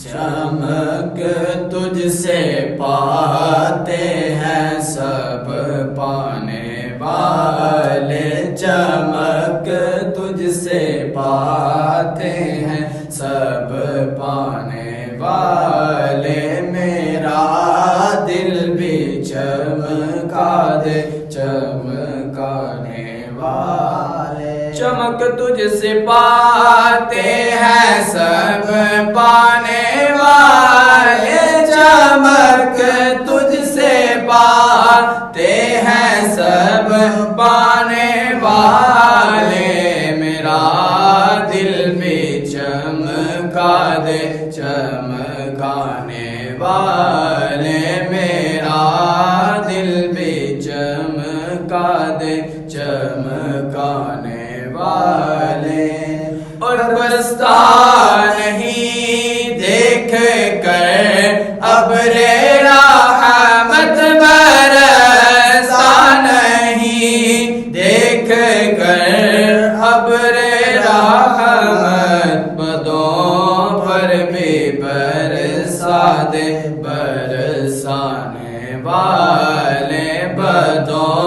चमक तुझसे पाते हैं सब पाने वाले, चमक तुझसे पाते हैं सब पाने वाले। मेरा दिल भी चमका दे चमकाने वाले। चमक तुझसे पाते हैं सब पाने वाले, चमक तुझसे पाते हैं सब पाने वाले। मेरा दिल भी चमका दे चमकाने वाले, मेरा दिल भी चमका दे चमकाने वाले। और बरसता नहीं देख कर अब्रे रहमत, बरसता नहीं देख कर अब्रे रहमत, बदों पर भी बरसा दे बरसाने वाले, बदों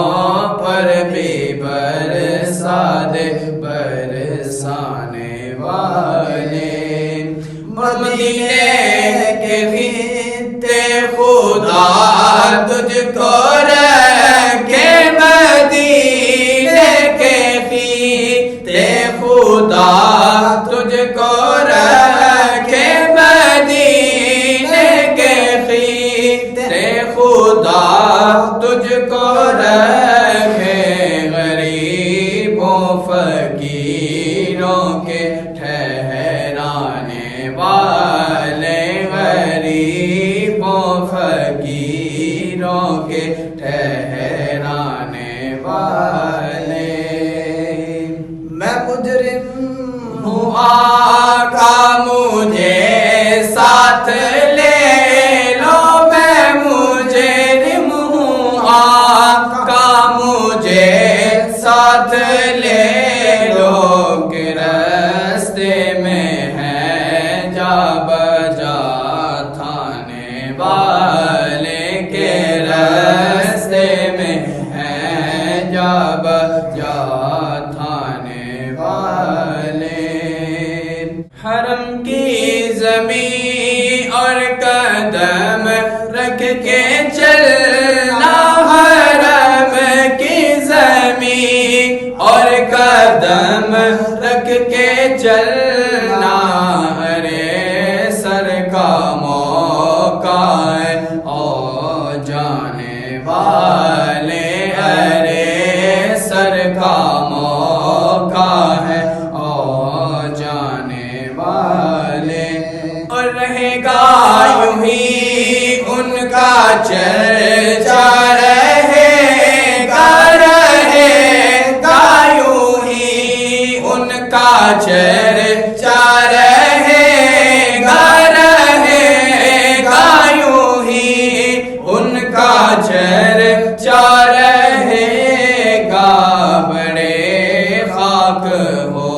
पर भी बरसा दे बरसाने वाले। मदीने के खित्ते खुदा तुझको रखे, मदीने के खित्ते खुदा तुझको रखे, मदीने के खित्ते खुदा तुझको रखे। गरीबों फकीरों के ठहराने वाले, गरीबों फकीरों के ठहराने वाले। मैं मुजरिम हूँ आका मुझे साथ ले लो, मैं मुजरिम हूँ आका मुझे साथ ले लो। कि रास्ते में है जा बजा थाने वाले, के रास्ते में है जा बजा थाने वाले। हरम की ज़मीं और कदम रख के चलना, हरम की ज़मीं और कदम रख के चलना। अरे सर का मौका है ओ जाने वाले, अरे सर का मौका है ओ जाने वाले। और रहेगा यूं ही उनका चर्चा, रहेगा रहेगा यूं ही उनका चर्चा, रहेगा रहेगा यूं ही उनका चर्चा रहेगा। बड़े खाक हो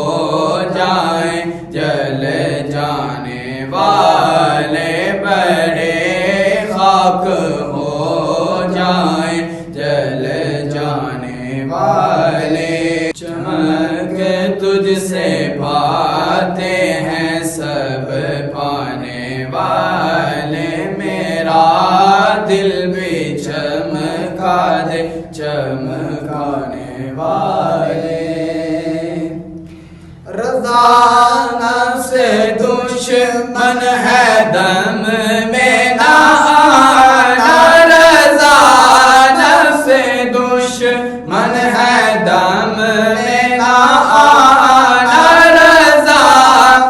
जाए जल जाने वाले, बड़े खाक हो जाए जल जाने वाले। चमक तुझसे पाते हैं सब पाने वाले, मेरा दिल भी चमका दे चमकाने वाले। रज़ा नफ्स दुश्मन है दम में ना आना, रज़ा नफ्स दुश्मन है दम में ना आना, रज़ा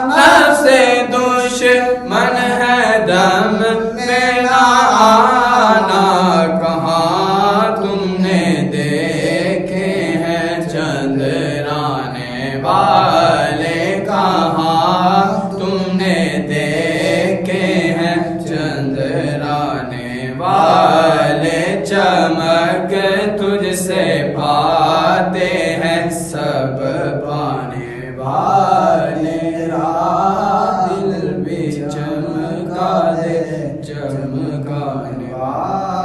नफ्स दुश्मन है दम में ना आना। कहाँ तुमने देखे हैं चंद्राने वाले, कहाँ तुमने देखे हैं चंद्राने वाले। चमक तुझसे पाते हैं सब पाने वाले, दिल भी चमक चमका दे चमकाने वाला।